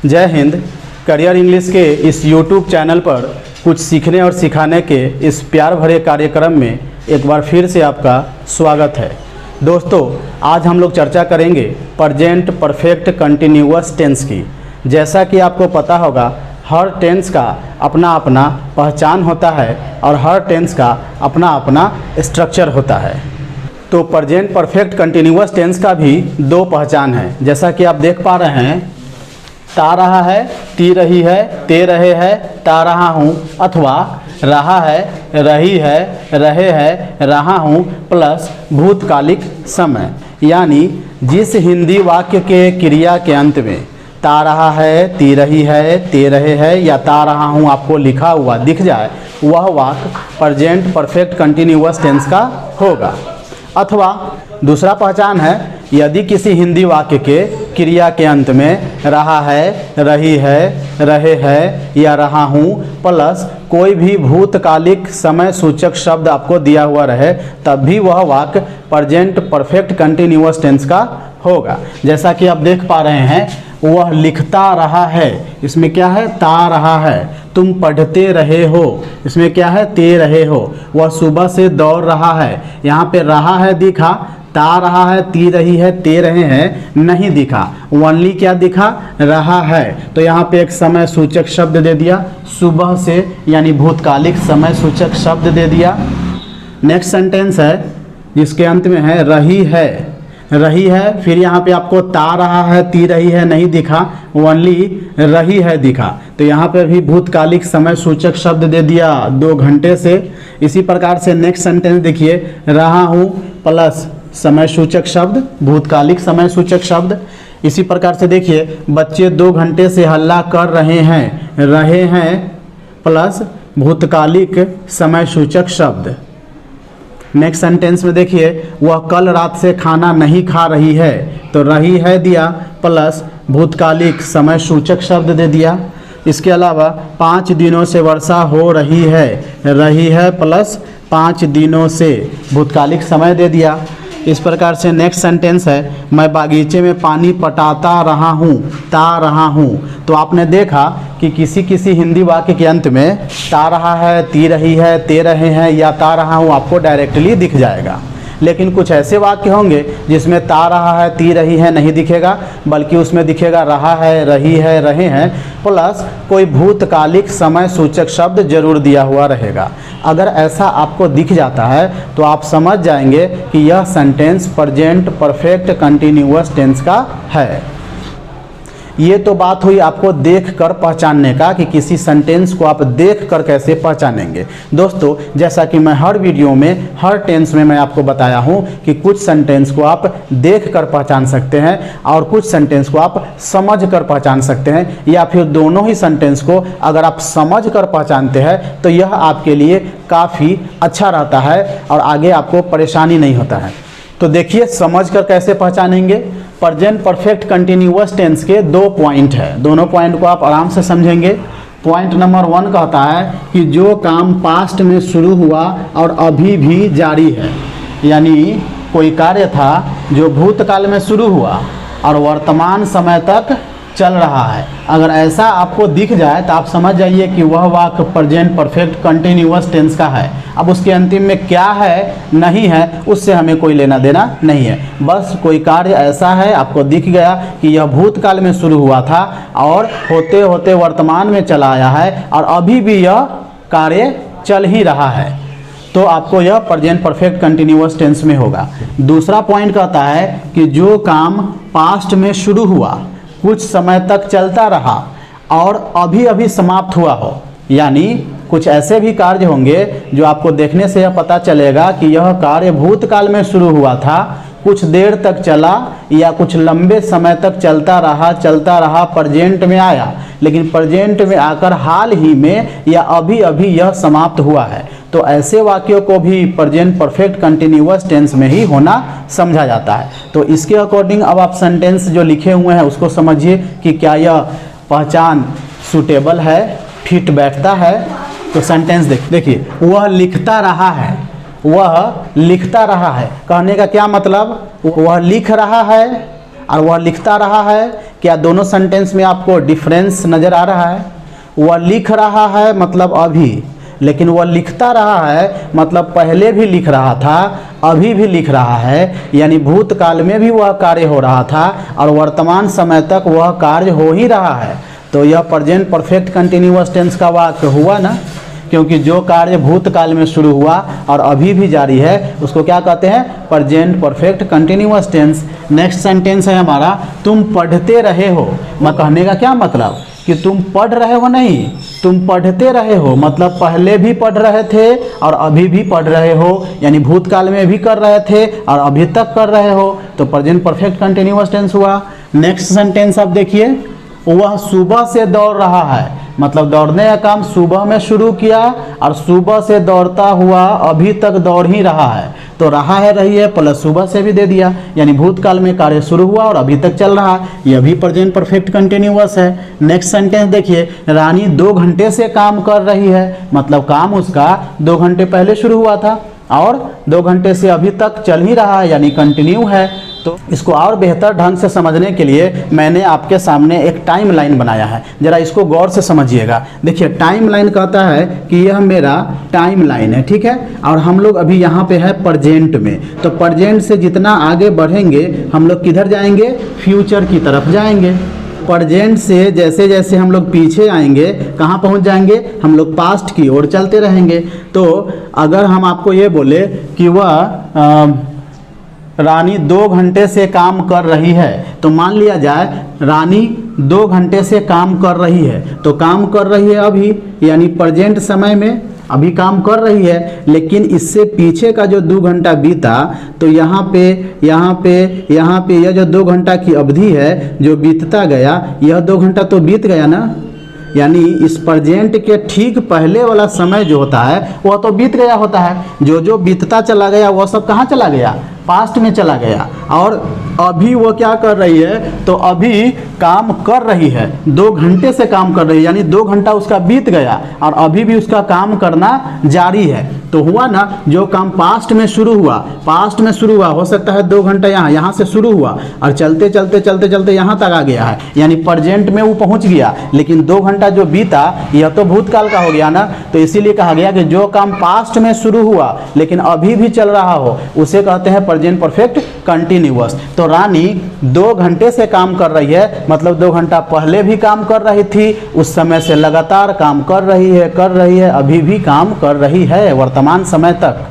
जय Hind. Career English के इस YouTube चैनल पर कुछ सीखने और सिखाने के इस प्यार भरे कार्यक्रम में एक बार फिर से आपका स्वागत है। दोस्तों, आज हम लोग चर्चा करेंगे प्रेजेंट परफेक्ट कंटिन्यूअस टेंस की। जैसा कि आपको पता होगा, हर टेंस का अपना अपना पहचान होता है और हर टेंस का अपना अपना स्ट्रक्चर होता है। तो प्रेजेंट परफेक्ट कंटिन्यूअस टेंस का भी दो पहचान है। जैसा कि आप देख पा रहे हैं, ता रहा है, ती रही है, ते रहे है, ता रहा हूँ, अथवा रहा है, रही है, रहे है, रहा हूँ प्लस भूतकालिक समय। यानी जिस हिंदी वाक्य के क्रिया के अंत में ता रहा है, ती रही है, ते रहे है या ता रहा हूँ आपको लिखा हुआ दिख जाए, वह वाक्य प्रेजेंट परफेक्ट कंटिन्यूअस टेंस का होगा। अथवा दूसरा पहचान है, यदि किसी हिंदी वाक्य के क्रिया के अंत में रहा है, रही है, रहे है या रहा हूँ प्लस कोई भी भूतकालिक समय सूचक शब्द आपको दिया हुआ रहे, तब भी वह वाक्य प्रेजेंट परफेक्ट कंटिन्यूअस टेंस का होगा। जैसा कि आप देख पा रहे हैं, वह लिखता रहा है, इसमें क्या है, ता रहा है। तुम पढ़ते रहे हो, इसमें क्या है, ते रहे हो। वह सुबह से दौड़ रहा है, यहाँ पे रहा है दिखा, ता रहा है, ती रही है, ते रहे हैं नहीं दिखा, ओनली क्या दिखा, रहा है। तो यहाँ पे एक समय सूचक शब्द दे दिया, सुबह से यानी भूतकालिक समय सूचक शब्द दे दिया। नेक्स्ट सेंटेंस है जिसके अंत में है रही है, रही है, फिर यहाँ पे आपको ता रहा है, ती रही है नहीं दिखा, ओनली रही है दिखा। तो यहाँ पे भी भूतकालिक समय सूचक शब्द दे दिया 2 घंटे से। इसी प्रकार से नेक्स्ट सेंटेंस देखिए, रहा हूँ प्लस समय सूचक शब्द, भूतकालिक समय सूचक शब्द। इसी प्रकार से देखिए, बच्चे 2 घंटे से हल्ला कर रहे हैं प्लस भूतकालिक समय सूचक शब्द। नेक्स्ट सेंटेंस में देखिए, वह कल रात से खाना नहीं खा रही है, तो रही है दिया प्लस भूतकालिक समय सूचक शब्द दे दिया। इसके अलावा 5 दिनों से वर्षा हो रही है प्लस 5 दिनों से भूतकालिक समय दे दिया। इस प्रकार से नेक्स्ट सेंटेंस है, मैं बागीचे में पानी पटाता रहा हूँ, ता रहा हूँ। तो आपने देखा कि किसी हिंदी वाक्य के अंत में ता रहा है, ती रही है, ते रहे हैं या ता रहा हूँ आपको डायरेक्टली दिख जाएगा। लेकिन कुछ ऐसे वाक्य होंगे जिसमें ता रहा है, ती रही है नहीं दिखेगा, बल्कि उसमें दिखेगा रहा है, रही है, रहे हैं प्लस कोई भूतकालिक समय सूचक शब्द जरूर दिया हुआ रहेगा। अगर ऐसा आपको दिख जाता है तो आप समझ जाएंगे कि यह sentence present perfect continuous tense का है। ये तो बात हुई आपको देख कर पहचानने का कि किसी सेंटेंस को आप देख कर कैसे पहचानेंगे। दोस्तों, जैसा कि मैं हर वीडियो में हर टेंस में मैं आपको बताया हूँ कि कुछ सेंटेंस को आप देख कर पहचान सकते हैं और कुछ सेंटेंस को आप समझ कर पहचान सकते हैं, या फिर दोनों ही सेंटेंस को अगर आप समझ कर पहचानते हैं तो यह आपके लिए काफ़ी अच्छा रहता है और आगे आपको परेशानी नहीं होता है। तो देखिए, समझ कर कैसे पहचानेंगे। प्रेजेंट परफेक्ट कंटिन्यूअस टेंस के 2 पॉइंट है, दोनों पॉइंट को आप आराम से समझेंगे। पॉइंट नंबर 1 कहता है कि जो काम पास्ट में शुरू हुआ और अभी भी जारी है, यानी कोई कार्य था जो भूतकाल में शुरू हुआ और वर्तमान समय तक चल रहा है। अगर ऐसा आपको दिख जाए तो आप समझ जाइए कि वह वाक्य प्रेजेंट परफेक्ट कंटिन्यूअस टेंस का है। अब उसके अंतिम में क्या है नहीं है उससे हमें कोई लेना देना नहीं है। बस कोई कार्य ऐसा है आपको दिख गया कि यह भूतकाल में शुरू हुआ था और होते होते वर्तमान में चला आया है और अभी भी यह कार्य चल ही रहा है, तो आपको यह प्रेजेंट परफेक्ट कंटिन्यूअस टेंस में होगा। दूसरा पॉइंट कहता है कि जो काम पास्ट में शुरू हुआ, कुछ समय तक चलता रहा और अभी अभी समाप्त हुआ हो, यानी कुछ ऐसे भी कार्य होंगे जो आपको देखने से यह पता चलेगा कि यह कार्य भूतकाल में शुरू हुआ था, कुछ देर तक चला या कुछ लंबे समय तक चलता रहा, प्रेजेंट में आया, लेकिन प्रेजेंट में आकर हाल ही में या अभी अभी यह समाप्त हुआ है। तो ऐसे वाक्यों को भी प्रेजेंट परफेक्ट कंटिन्यूअस टेंस में ही होना समझा जाता है। तो इसके अकॉर्डिंग अब आप सेंटेंस जो लिखे हुए हैं उसको समझिए कि क्या यह पहचान सूटेबल है, फिट बैठता है। तो सेंटेंस देखिए, वह लिखता रहा है, वह लिखता रहा है, कहने का क्या मतलब, वह लिख रहा है और वह लिखता रहा है। क्या दोनों सेंटेंस में आपको डिफरेंस नज़र आ रहा है? वह लिख रहा है मतलब अभी, लेकिन वह लिखता रहा है मतलब पहले भी लिख रहा था, अभी भी लिख रहा है, यानी भूतकाल में भी वह कार्य हो रहा था और वर्तमान समय तक वह कार्य हो ही रहा है। तो यह प्रेजेंट परफेक्ट कंटिन्यूअस टेंस का वाक्य हुआ ना, क्योंकि जो कार्य भूतकाल में शुरू हुआ और अभी भी जारी है उसको क्या कहते हैं? Present perfect continuous tense. Next sentence है हमारा, तुम पढ़ते रहे हो। कहने का क्या मतलब कि तुम पढ़ रहे हो नहीं, तुम पढ़ते रहे हो, मतलब पहले भी पढ़ रहे थे और अभी भी पढ़ रहे हो, यानी भूतकाल में भी कर रहे थे और अभी तक कर रहे हो। तो प्रेजेंट परफेक्ट कंटिन्यूअस टेंस हुआ। नेक्स्ट सेंटेंस आप देखिए, वह सुबह से दौड़ रहा है, मतलब दौड़ने का काम सुबह में शुरू किया और सुबह से दौड़ता हुआ अभी तक दौड़ ही रहा है। तो रहा है रही है प्लस सुबह से भी दे दिया, यानी भूतकाल में कार्य शुरू हुआ और अभी तक चल रहा है, यह भी प्रेजेंट परफेक्ट कंटिन्यूअस है। नेक्स्ट सेंटेंस देखिए, रानी 2 घंटे से काम कर रही है, मतलब काम उसका 2 घंटे पहले शुरू हुआ था और 2 घंटे से अभी तक चल ही रहा है, यानी कंटिन्यू है। तो इसको और बेहतर ढंग से समझने के लिए मैंने आपके सामने एक टाइम लाइन बनाया है, जरा इसको गौर से समझिएगा। देखिए टाइम लाइन कहता है कि यह मेरा टाइम लाइन है, ठीक है, और हम लोग अभी यहाँ पे है प्रेजेंट में। तो प्रेजेंट से जितना आगे बढ़ेंगे हम लोग किधर जाएंगे? फ्यूचर की तरफ जाएंगे। प्रेजेंट से जैसे जैसे हम लोग पीछे आएंगे कहाँ पहुँच जाएंगे? हम लोग पास्ट की ओर चलते रहेंगे। तो अगर हम आपको ये बोले कि वह रानी 2 घंटे से काम कर रही है, तो मान लिया जाए रानी 2 घंटे से काम कर रही है, तो काम कर रही है अभी, यानी प्रेजेंट समय में अभी काम कर रही है, लेकिन इससे पीछे का जो 2 घंटा बीता तो यहाँ पे यह जो 2 घंटा की अवधि है जो बीतता गया, यह 2 घंटा तो बीत गया ना, यानी इस प्रेजेंट के ठीक पहले वाला समय जो होता है वह तो बीत गया होता है। जो बीतता चला गया वह सब कहाँ चला गया? पास्ट में चला गया। और अभी वो क्या कर रही है? तो अभी काम कर रही है, 2 घंटे से काम कर रही है, यानी 2 घंटा उसका बीत गया और अभी भी उसका काम करना जारी है। तो हुआ ना, जो काम पास्ट में शुरू हुआ, हो सकता है 2 घंटा यहाँ से शुरू हुआ और चलते चलते यहाँ तक आ गया है, यानी प्रेजेंट में वो पहुँच गया, लेकिन 2 घंटा जो बीता यह तो भूतकाल का हो गया ना। तो इसीलिए कहा गया कि जो काम पास्ट में शुरू हुआ लेकिन अभी भी चल रहा हो उसे कहते हैं प्रेजेंट परफेक्ट कंटिन्यूअस। तो रानी 2 घंटे से काम कर रही है, मतलब 2 घंटा पहले भी काम कर रही थी, उस समय से लगातार काम कर रही है, अभी भी काम कर रही है वर्तमान समय तक।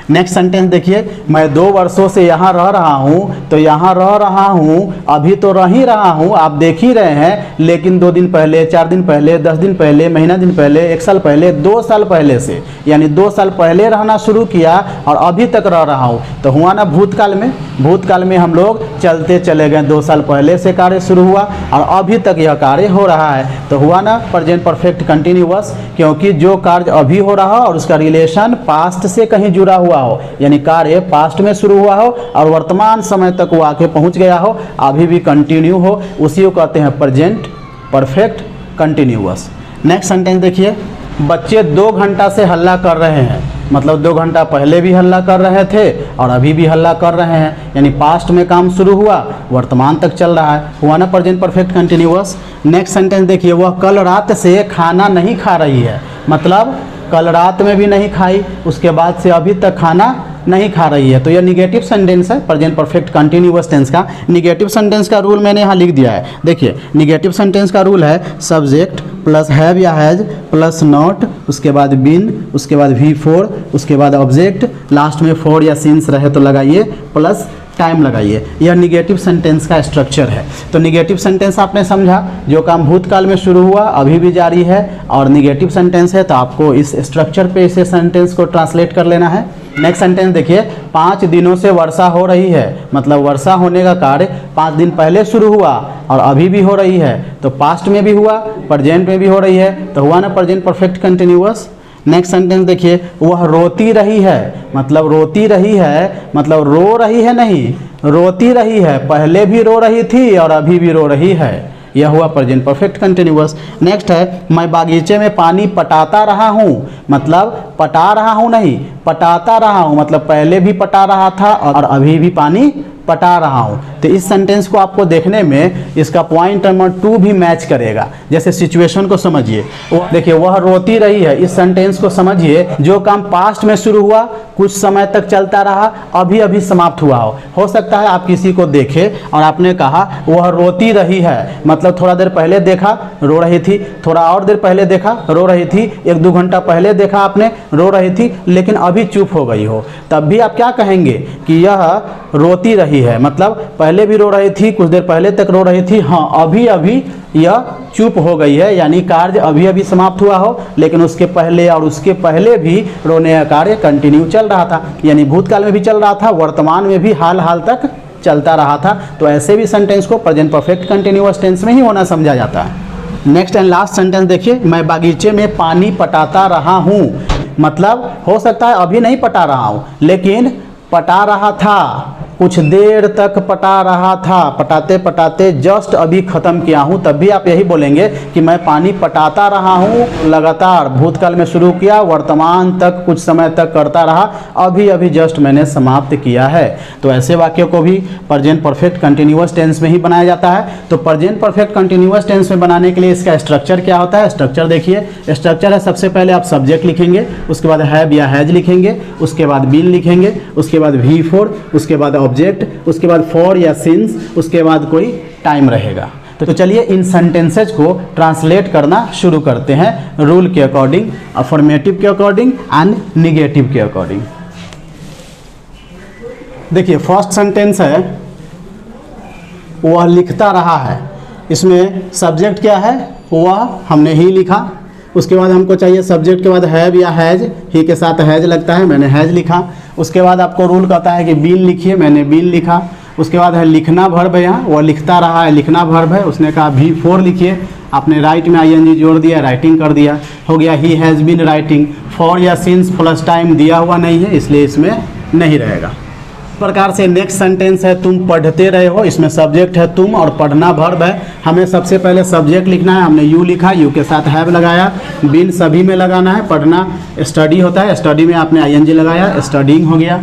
नेक्स्ट सेंटेंस देखिए, मैं 2 वर्षों से यहाँ रह रहा हूँ, तो यहाँ रह रहा हूँ अभी तो रह ही रहा हूँ, आप देख ही रहे हैं, लेकिन 2 दिन पहले, 4 दिन पहले, 10 दिन पहले, महीना दिन पहले, 1 साल पहले, 2 साल पहले से, यानी 2 साल पहले रहना शुरू किया और अभी तक रह रहा हूँ। तो हुआ ना भूतकाल में हम लोग चलते चले गए, 2 साल पहले से कार्य शुरू हुआ और अभी तक यह कार्य हो रहा है। तो हुआ ना प्रेजेंट परफेक्ट कंटिन्यूअस, क्योंकि जो कार्य अभी हो रहा हो और उसका रिलेशन पास्ट से कहीं जुड़ा हुआ हो, यानी कार्य पास्ट में शुरू हुआ हो और वर्तमान समय तक वो आके पहुंच गया हो, अभी भी कंटिन्यू हो, उसी को कहते हैं present perfect continuous. Next sentence देखिए, बच्चे 2 घंटा से हल्ला कर रहे हैं, मतलब 2 घंटा पहले भी हल्ला कर रहे थे और अभी भी हल्ला कर रहे हैं, यानी पास्ट में काम शुरू हुआ, वर्तमान तक चल रहा है, हुआ ना present perfect continuous. Next sentence देखिए, वह कल रात से खाना नहीं खा रही है, मतलब कल रात में भी नहीं खाई, उसके बाद से अभी तक खाना नहीं खा रही है। तो यह निगेटिव सेंटेंस है प्रेजेंट परफेक्ट कंटिन्यूअस टेंस का। निगेटिव सेंटेंस का रूल मैंने यहाँ लिख दिया है। देखिए निगेटिव सेंटेंस का रूल है सब्जेक्ट प्लस हैव या हैज प्लस नॉट, उसके बाद बीन, उसके बाद V4, उसके बाद ऑब्जेक्ट, लास्ट में फॉर या सिंस रहे तो लगाइए, प्लस टाइम लगाइए। यह निगेटिव सेंटेंस का स्ट्रक्चर है। तो निगेटिव सेंटेंस आपने समझा, जो काम भूतकाल में शुरू हुआ अभी भी जारी है और निगेटिव सेंटेंस है, तो आपको इस स्ट्रक्चर पे इसे सेंटेंस को ट्रांसलेट कर लेना है। नेक्स्ट सेंटेंस देखिए, 5 दिनों से वर्षा हो रही है, मतलब वर्षा होने का कार्य 5 दिन पहले शुरू हुआ और अभी भी हो रही है, तो पास्ट में भी हुआ, प्रेजेंट में भी हो रही है, तो हुआ ना present perfect continuous. Next sentence देखिए, वह रोती रही है, मतलब रोती रही है, मतलब रो रही है नहीं, रोती रही है, पहले भी रो रही थी और अभी भी रो रही है, यह हुआ प्रेजेंट परफेक्ट कंटिन्यूअस। नेक्स्ट है, मैं बागीचे में पानी पटाता रहा हूँ, मतलब पटा रहा हूँ नहीं, पटाता रहा हूँ, मतलब पहले भी पटा रहा था और अभी भी पानी पटा रहा हूँ। तो इस सेंटेंस को आपको देखने में इसका पॉइंट नंबर 2 भी मैच करेगा। जैसे सिचुएशन को समझिए, देखिए वह रोती रही है, इस सेंटेंस को समझिए, जो काम पास्ट में शुरू हुआ, कुछ समय तक चलता रहा, अभी अभी समाप्त हुआ हो सकता है आप किसी को देखे और आपने कहा वह रोती रही है, मतलब थोड़ा देर पहले देखा रो रही थी, थोड़ा और देर पहले देखा रो रही थी, 1-2 घंटा पहले देखा आपने रो रही थी, लेकिन अभी चुप हो गई हो, तब भी आप क्या कहेंगे कि यह रोती रही है, मतलब पहले भी रो रही थी, कुछ देर पहले तक रो रही थी, हाँ अभी अभी यह चुप हो गई है, यानी कार्य अभी अभी समाप्त हुआ हो, लेकिन उसके पहले और उसके पहले भी रोने का कार्य कंटिन्यू चल रहा था, यानी भूतकाल में भी चल रहा था, वर्तमान में भी हाल हाल तक चलता रहा था। तो ऐसे भी सेंटेंस को प्रेजेंट परफेक्ट कंटिन्यूअस टेंस में ही होना समझा जाता है। नेक्स्ट एंड लास्ट सेंटेंस देखिए, मैं बागीचे में पानी पटाता रहा हूँ, मतलब हो सकता है अभी नहीं पटा रहा हूँ, लेकिन पटा रहा था, कुछ देर तक पटा रहा था, पटाते पटाते जस्ट अभी ख़त्म किया हूँ, तब भी आप यही बोलेंगे कि मैं पानी पटाता रहा हूँ, लगातार भूतकाल में शुरू किया, वर्तमान तक कुछ समय तक करता रहा, अभी अभी जस्ट मैंने समाप्त किया है। तो ऐसे वाक्यों को भी प्रेजेंट परफेक्ट कंटिन्यूअस टेंस में ही बनाया जाता है। तो प्रेजेंट परफेक्ट कंटिन्यूअस टेंस में बनाने के लिए इसका स्ट्रक्चर क्या होता है, स्ट्रक्चर देखिए, स्ट्रक्चर है सबसे पहले आप सब्जेक्ट लिखेंगे, उसके बाद हैव या हैज लिखेंगे, उसके बाद बीन लिखेंगे, उसके बाद V4, उसके बाद ऑब्जेक्ट, उसके बाद फॉर या सिंस, उसके बाद कोई टाइम रहेगा। तो चलिए इन सेंटेंसेज को ट्रांसलेट करना शुरू करते हैं रूल के अकॉर्डिंग, अफर्मेटिव के अकॉर्डिंग एंड निगेटिव के अकॉर्डिंग। देखिए फर्स्ट सेंटेंस है, वह लिखता रहा है, इसमें सब्जेक्ट क्या है, वह हमने ही लिखा, उसके बाद हमको चाहिए सब्जेक्ट के बाद हैव या हैज, ही के साथ हैज लगता है, मैंने हैज लिखा। उसके बाद आपको रूल कहता है कि बीन लिखिए, मैंने बीन लिखा। उसके बाद है लिखना वर्ब है, यहाँ वह लिखता रहा है, लिखना वर्ब है, उसने कहा V4 लिखिए, आपने राइट में ING जोड़ दिया, राइटिंग कर दिया, हो गया he has been writing. For या सिंस प्लस टाइम दिया हुआ नहीं है, इसलिए इसमें नहीं रहेगा। प्रकार से नेक्स्ट सेंटेंस है, तुम पढ़ते रहे हो, इसमें सब्जेक्ट है तुम और पढ़ना वर्ब है। हमें सबसे पहले सब्जेक्ट लिखना है, हमने यू लिखा, यू के साथ हैव लगाया, बीन सभी में लगाना है, पढ़ना स्टडी होता है, स्टडी में आपने ING लगाया, स्टडिंग हो गया।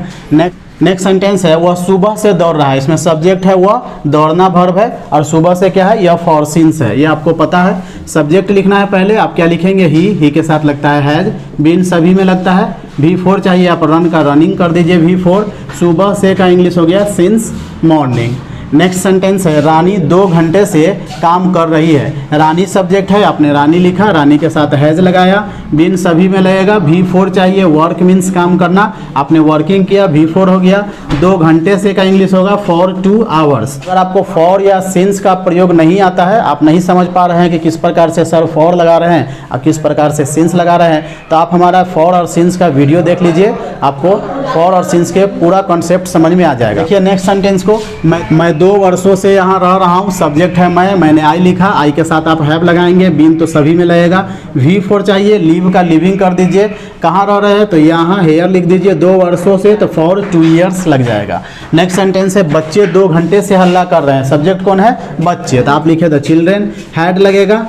नेक्स्ट सेंटेंस है, वह सुबह से दौड़ रहा है, इसमें सब्जेक्ट है वह, दौड़ना वर्ब है, और सुबह से क्या है, यह फॉर सिंस है, ये आपको पता है। सब्जेक्ट लिखना है पहले, आप क्या लिखेंगे, ही के साथ लगता है हैज, बीन सभी में लगता है, V4 चाहिए, आप रन का रनिंग कर दीजिए V4, सुबह से का इंग्लिश हो गया सिंस मॉर्निंग। नेक्स्ट सेंटेंस है, रानी 2 घंटे से काम कर रही है, रानी सब्जेक्ट है, आपने रानी लिखा, रानी के साथ हैज लगाया, बीन सभी में लगेगा, V4 चाहिए, वर्क मीन्स काम करना, आपने वर्किंग किया, V4 हो गया। 2 घंटे से का इंग्लिश होगा फॉर 2 आवर्स। अगर आपको फॉर या सिंस का प्रयोग नहीं आता है, आप नहीं समझ पा रहे हैं कि किस प्रकार से सर फॉर लगा रहे हैं और किस प्रकार से सिंस लगा रहे हैं, तो आप हमारा फॉर और सिंस का वीडियो देख लीजिए, आपको फॉर और सिंस के पूरा कॉन्सेप्ट समझ में आ जाएगा। देखिए नेक्स्ट सेंटेंस को, मैं 2 वर्षों से यहाँ रह रहा हूँ, सब्जेक्ट है मैंने आई लिखा, आई के साथ आप हैव लगाएंगे, बीन तो सभी में लगेगा, V4 चाहिए, लीव का लिविंग कर दीजिए, कहाँ रह रहे हैं तो यहाँ हेयर लिख दीजिए, 2 वर्षों से तो फॉर 2 ईयर्स लग जाएगा। नेक्स्ट सेंटेंस है, बच्चे 2 घंटे से हल्ला कर रहे हैं, सब्जेक्ट कौन है, बच्चे, तो आप लिखे द चिल्ड्रेन, हैड लगेगा,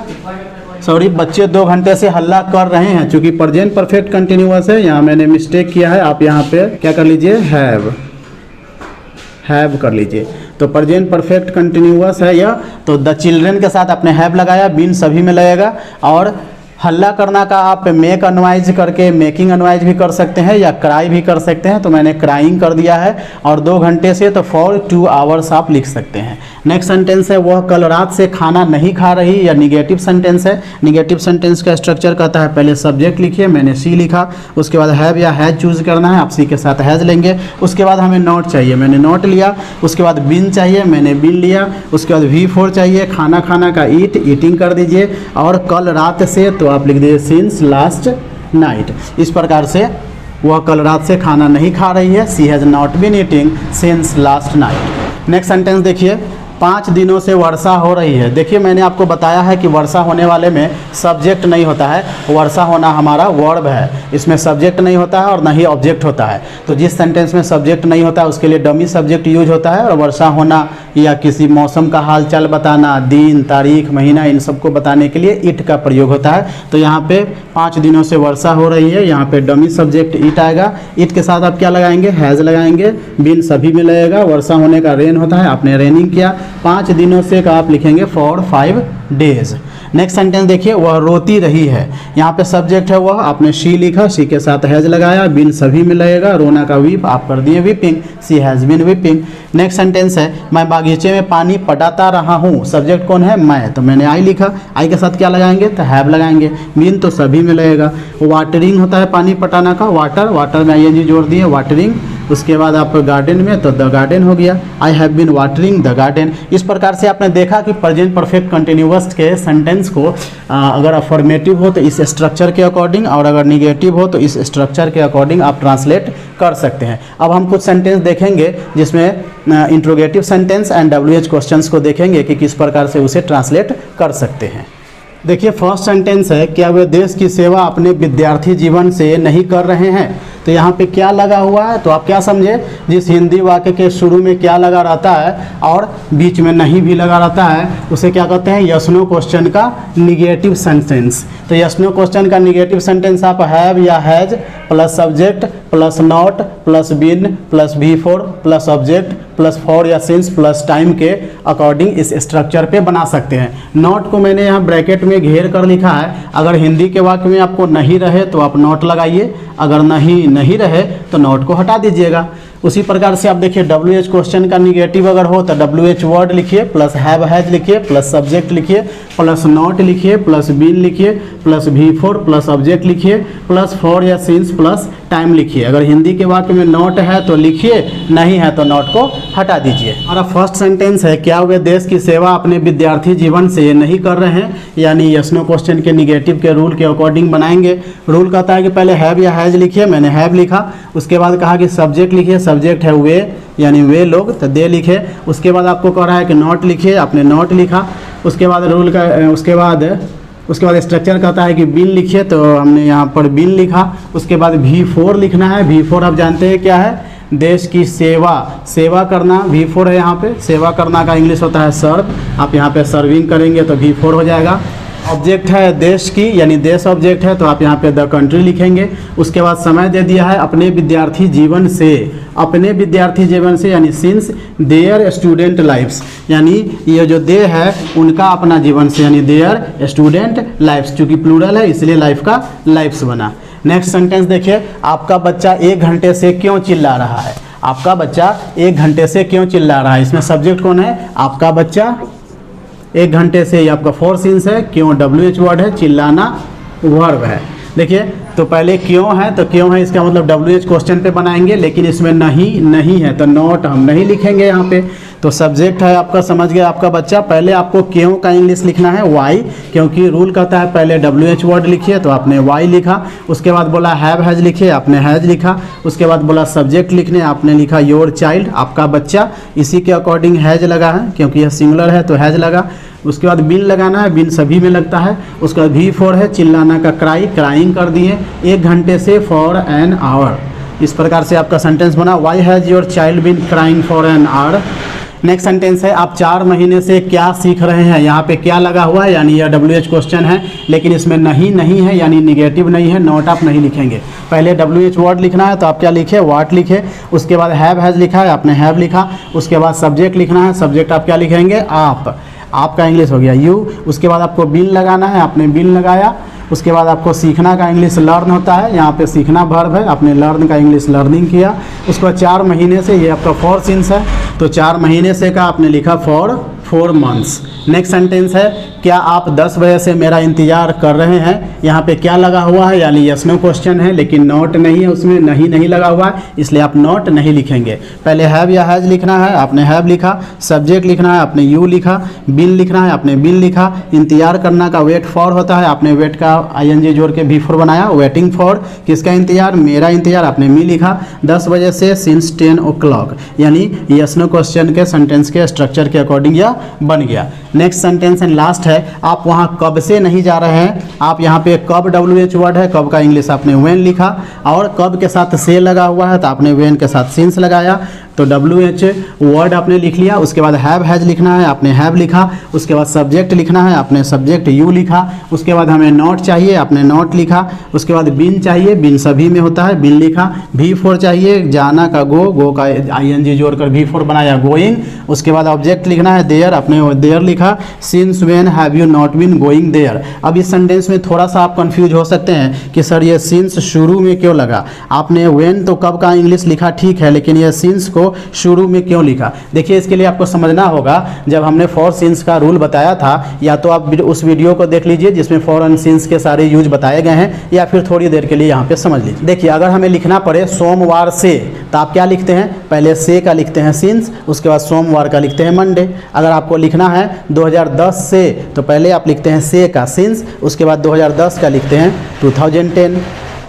सॉरी बच्चे 2 घंटे से हल्ला कर रहे हैं, चूंकि प्रेजेंट परफेक्ट कंटिन्यूअस है, यहाँ मैंने मिस्टेक किया है, आप यहाँ पे क्या कर लीजिए, हैव कर लीजिए। तो प्रेजेंट परफेक्ट कंटिन्यूअस है यह, तो द चिल्ड्रेन के साथ आपने हैव लगाया, बीन सभी में लगेगा, और हल्ला करना का आप मेक अनवाइज करके मेकिंग अनवाइज भी कर सकते हैं या क्राई भी कर सकते हैं, तो मैंने क्राइंग कर दिया है, और 2 घंटे से तो फॉर 2 आवर्स आप लिख सकते हैं। नेक्स्ट सेंटेंस है, वह कल रात से खाना नहीं खा रही, या निगेटिव सेंटेंस है। निगेटिव सेंटेंस का स्ट्रक्चर कहता है, पहले सब्जेक्ट लिखिए, मैंने सी लिखा, उसके बाद हैव या हैज चूज करना है, आप सी के साथ हैज लेंगे, उसके बाद हमें नॉट चाहिए, मैंने नॉट लिया, उसके बाद बिन चाहिए, मैंने बिन लिया, उसके बाद V4 चाहिए, खाना खाना का ईट, ईटिंग कर दीजिए, और कल रात से तो आप लिख दीजिए सिंस लास्ट नाइट। इस प्रकार से वह कल रात से खाना नहीं खा रही है, she has not been eating since last night. Next sentence देखिए, 5 दिनों से वर्षा हो रही है। देखिए मैंने आपको बताया है कि वर्षा होने वाले में सब्जेक्ट नहीं होता है, वर्षा होना हमारा वर्ब है, इसमें सब्जेक्ट नहीं होता है और ना ही ऑब्जेक्ट होता है। तो जिस सेंटेंस में सब्जेक्ट नहीं होता है उसके लिए डमी सब्जेक्ट यूज होता है, और वर्षा होना या किसी मौसम का हाल चाल बताना, दिन तारीख महीना, इन सबको बताने के लिए इट का प्रयोग होता है। तो यहाँ पे 5 दिनों से वर्षा हो रही है, यहाँ पे डमी सब्जेक्ट इट आएगा। इट के साथ आप क्या लगाएंगे, हैज़ लगाएंगे, बिन सभी में लगेगा। वर्षा होने का रेन होता है, आपने रेनिंग किया। 5 दिनों से का आप लिखेंगे फॉर 5 डेज। नेक्स्ट सेंटेंस देखिए, वह रोती रही है। यहाँ पे सब्जेक्ट है वह, आपने शी लिखा, शी के साथ हैज लगाया, बिन सभी में लगेगा। रोना का वीप आप कर दिए weeping, she has been weeping. Next sentence है, मैं बागीचे में पानी पटाता रहा हूँ। सब्जेक्ट कौन है, मैं, तो मैंने आई लिखा। आई के साथ क्या लगाएंगे, तो हैव लगाएंगे। बिन तो सभी में लगेगा। वाटरिंग होता है पानी पटाना का, वाटर, वाटर में आई जोड़ दिए, वाटरिंग। उसके बाद आप गार्डन में, तो द गार्डन हो गया। I have been watering the garden. इस प्रकार से आपने देखा कि प्रेजेंट परफेक्ट कंटिन्यूअस के सेंटेंस को अगर अफर्मेटिव हो तो इस स्ट्रक्चर के अकॉर्डिंग, और अगर निगेटिव हो तो इस स्ट्रक्चर के अकॉर्डिंग आप ट्रांसलेट कर सकते हैं। अब हम कुछ सेंटेंस देखेंगे जिसमें interrogative sentence and WH questions को देखेंगे कि किस प्रकार से उसे ट्रांसलेट कर सकते हैं। देखिए फर्स्ट सेंटेंस है, क्या वे देश की सेवा अपने विद्यार्थी जीवन से नहीं कर रहे हैं। तो यहाँ पे क्या लगा हुआ है, तो आप क्या समझे, जिस हिंदी वाक्य के शुरू में क्या लगा रहता है और बीच में नहीं भी लगा रहता है उसे क्या कहते हैं, यस नो क्वेश्चन का निगेटिव सेंटेंस। तो यस नो क्वेश्चन का निगेटिव सेंटेंस आप हैव या has plus subject plus not plus been plus V4 plus object plus for या सिंस प्लस टाइम के अकॉर्डिंग इस स्ट्रक्चर पे बना सकते हैं। नॉट को मैंने यहाँ ब्रैकेट में घेर कर लिखा है। अगर हिंदी के वाक्य में आपको नहीं रहे तो आप नॉट लगाइए, अगर नहीं रहे तो नॉट को हटा दीजिएगा। उसी प्रकार से आप देखिए WH क्वेश्चन का निगेटिव अगर हो तो WH वर्ड लिखिए प्लस हैव हैज लिखिए प्लस सब्जेक्ट लिखिए प्लस नॉट लिखिए प्लस बीन लिखिए प्लस V4 प्लस ऑब्जेक्ट लिखिए प्लस फॉर या सिंस प्लस टाइम लिखिए। अगर हिंदी के वाक्य में नॉट है तो लिखिए, नहीं है तो नॉट को हटा दीजिए। हमारा फर्स्ट सेंटेंस है, क्या वे देश की सेवा अपने विद्यार्थी जीवन से नहीं कर रहे हैं, यानी यस नो क्वेश्चन के निगेटिव के रूल के अकॉर्डिंग बनाएंगे। रूल कहता है कि पहले हैव या हैज लिखिए, मैंने हैव लिखा। उसके बाद कहा कि सब्जेक्ट लिखिए, सब्जेक्ट है वे यानी वे लोग, तो दे लिखे। उसके बाद आपको कह रहा है कि नॉट लिखिए, आपने नॉट लिखा। उसके बाद रूल का उसके बाद स्ट्रक्चर कहता है कि बिन लिखिए, तो हमने यहाँ पर बिन लिखा। उसके बाद V4 लिखना है। V4 आप जानते हैं क्या है, देश की सेवा करना। V4 है यहाँ पे, सेवा करना का इंग्लिश होता है सर्व। आप यहाँ पे सर्विंग करेंगे तो V4 हो जाएगा। ऑब्जेक्ट है देश की, यानी देश ऑब्जेक्ट है, तो आप यहाँ पे द कंट्री लिखेंगे। उसके बाद समय दे दिया है अपने विद्यार्थी जीवन से, अपने विद्यार्थी जीवन से यानी सिंस देयर स्टूडेंट लाइफ्स, यानी ये जो दे है उनका अपना जीवन से, यानी देयर स्टूडेंट लाइफ्स, चूँकि प्लूरल है इसलिए लाइफ का लाइफ्स बना। नेक्स्ट सेंटेंस देखिए, आपका बच्चा 1 घंटे से क्यों चिल्ला रहा है। आपका बच्चा 1 घंटे से क्यों चिल्ला रहा है, इसमें सब्जेक्ट कौन है, आपका बच्चा। 1 घंटे से ये आपका फॉर सिंस है, क्यों WH वर्ड है, चिल्लाना वर्ब है। देखिए तो पहले क्यों है, तो क्यों है इसका मतलब WH क्वेश्चन पे बनाएंगे, लेकिन इसमें नहीं है तो नॉट हम नहीं लिखेंगे यहाँ पे। तो सब्जेक्ट है आपका, समझ गया, आपका बच्चा। पहले आपको क्यों का इंग्लिश लिखना है वाई, क्योंकि रूल कहता है पहले WH वर्ड लिखिए, तो आपने वाई लिखा। उसके बाद बोला हैव हैज लिखिए, आपने हैज लिखा। उसके बाद बोला सब्जेक्ट लिखने, आपने लिखा योर चाइल्ड, आपका बच्चा। इसी के अकॉर्डिंग हैज लगा है, क्योंकि यह सिंगुलर है तो हैज लगा। उसके बाद बिन लगाना है, बिन सभी में लगता है। उसके बाद V4 है चिल्लाना का क्राई, क्राइंग कर दिए। 1 घंटे से फॉर एन आवर। इस प्रकार से आपका सेंटेंस बना, why has your child been crying for an hour. Next sentence है, आप 4 महीने से क्या सीख रहे हैं। यहाँ पे क्या लगा हुआ है, यानी यह WH क्वेश्चन है, लेकिन इसमें नहीं है, यानी निगेटिव नहीं है, नॉट आप नहीं लिखेंगे। पहले WH वर्ड लिखना है तो आप क्या लिखे, वाट लिखे। उसके बाद हैव हैज़ लिखा है, आपने हैव लिखा। उसके बाद सब्जेक्ट लिखना है, सब्जेक्ट आप क्या लिखेंगे, आपका इंग्लिश हो गया यू। उसके बाद आपको बिन लगाना है, आपने बिन लगाया। उसके बाद आपको सीखना का इंग्लिश लर्न होता है, यहाँ पे सीखना वर्ब है, आपने लर्न का इंग्लिश लर्निंग किया। उसके बाद 4 महीने से, ये आपका फॉर सिंस है, तो 4 महीने से का आपने लिखा 4 months। नेक्स्ट सेंटेंस है, क्या आप 10 बजे से मेरा इंतजार कर रहे हैं। यहाँ पे क्या लगा हुआ है, यानी यस नो क्वेश्चन है, लेकिन नॉट नहीं है, उसमें नहीं लगा हुआ है, इसलिए आप नॉट नहीं लिखेंगे। पहले हैव या हैज लिखना है, आपने हैव लिखा। सब्जेक्ट लिखना है, आपने यू लिखा। बिन लिखना है, आपने बिन लिखा। इंतजार करना का वेट फॉर होता है, आपने वेट का आईएनजी जोड़ के भी फॉर बनाया। वेटिंग फॉर, किसका इंतजार, मेरा इंतजार, आपने मी लिखा। 10 बजे से सिंस 10 o'clock, यानी यस नो क्वेश्चन के सेंटेंस के स्ट्रक्चर के अकॉर्डिंग यह बन गया। नेक्स्ट सेंटेंस एंड लास्ट है, आप वहाँ कब से नहीं जा रहे हैं। आप यहाँ पे कब WH वर्ड है, कब का इंग्लिश आपने व्हेन लिखा, और कब के साथ से लगा हुआ है तो आपने व्हेन के साथ सिंस लगाया, तो WH वर्ड आपने लिख लिया। उसके बाद हैव हैज लिखना है, आपने हैव लिखा। उसके बाद सब्जेक्ट लिखना है, आपने सब्जेक्ट यू लिखा। उसके बाद हमें नॉट चाहिए, आपने नॉट लिखा। उसके बाद बिन चाहिए, बिन सभी में होता है, बिन लिखा। V4 चाहिए, जाना का गो का ING जोड़कर V4 बनाया, गोइंग। उसके बाद ऑब्जेक्ट लिखना है देयर, आपने देयर लिखा। Since when have you not been going there. अब इस सेंटेंस में थोड़ा सा आप कंफ्यूज हो सकते हैं कि सर ये सिंस शुरू में क्यों लगा। आपने व्हेन तो कब का इंग्लिश लिखा ठीक है, लेकिन ये सिंस को शुरू में क्यों लिखा। देखिए इसके लिए आपको समझना होगा, जब हमने फॉर सिंस का रूल बताया था, या तो आप उस वीडियो को देख लीजिए जिसमें फॉर एंड सिंस के सारे यूज बताए गए हैं, या फिर थोड़ी देर के लिए यहाँ पे समझ लीजिए। देखिए अगर हमें लिखना पड़े सोमवार से, तो आप क्या लिखते हैं, पहले से का लिखते हैं सिंस, उसके बाद सोमवार का लिखते हैं मंडे। अगर आपको लिखना है 2010 से, तो पहले आप लिखते हैं से का सिंस, उसके बाद 2010 का लिखते हैं 2010।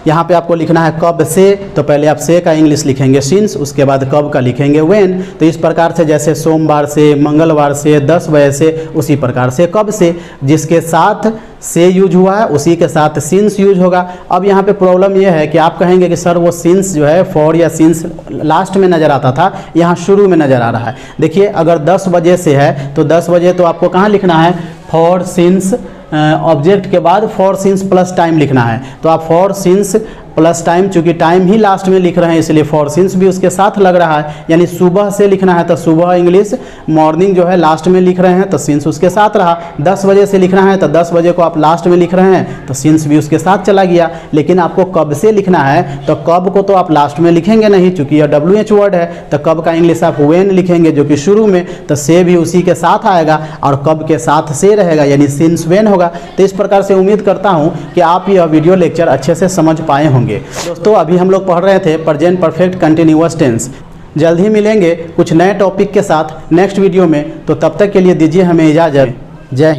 यहाँ पे आपको लिखना है कब से, तो पहले आप से का इंग्लिश लिखेंगे सिंस, उसके बाद कब का लिखेंगे व्हेन। तो इस प्रकार से जैसे सोमवार से, मंगलवार से, 10 बजे से, उसी प्रकार से कब से, जिसके साथ से यूज हुआ है उसी के साथ सिंस यूज होगा। अब यहाँ पे प्रॉब्लम यह है कि आप कहेंगे कि सर वो सिंस जो है फॉर या सिंस लास्ट में नज़र आता था, यहाँ शुरू में नज़र आ रहा है। देखिए अगर 10 बजे से है तो 10 बजे तो आपको कहाँ लिखना है, फॉर सिंस ऑब्जेक्ट के बाद फॉर सिंस प्लस टाइम लिखना है। तो आप फॉर सिंस प्लस टाइम, चूंकि टाइम ही लास्ट में लिख रहे हैं इसलिए फॉर सिंस भी उसके साथ लग रहा है। यानी सुबह से लिखना है तो सुबह इंग्लिश, मॉर्निंग जो है लास्ट में लिख रहे हैं तो सिंस उसके साथ रहा। 10 बजे से लिखना है तो 10 बजे को आप लास्ट में लिख रहे हैं तो सिंस भी उसके साथ चला गया। लेकिन आपको कब से लिखना है तो कब को तो आप लास्ट में लिखेंगे नहीं, चूंकि यह WH वर्ड है, तो कब का इंग्लिश आप व्हेन लिखेंगे जो कि शुरू में, तो से भी उसी के साथ आएगा और कब के साथ से रहेगा, यानी सिंस व्हेन होगा। तो इस प्रकार से उम्मीद करता हूँ कि आप यह वीडियो लेक्चर अच्छे से समझ पाए होंगे। दोस्तों अभी हम लोग पढ़ रहे थे प्रेजेंट परफेक्ट कंटिन्यूअस टेंस। जल्द ही मिलेंगे कुछ नए टॉपिक के साथ नेक्स्ट वीडियो में, तो तब तक के लिए दीजिए हमें इजाज़त। जय हिंद।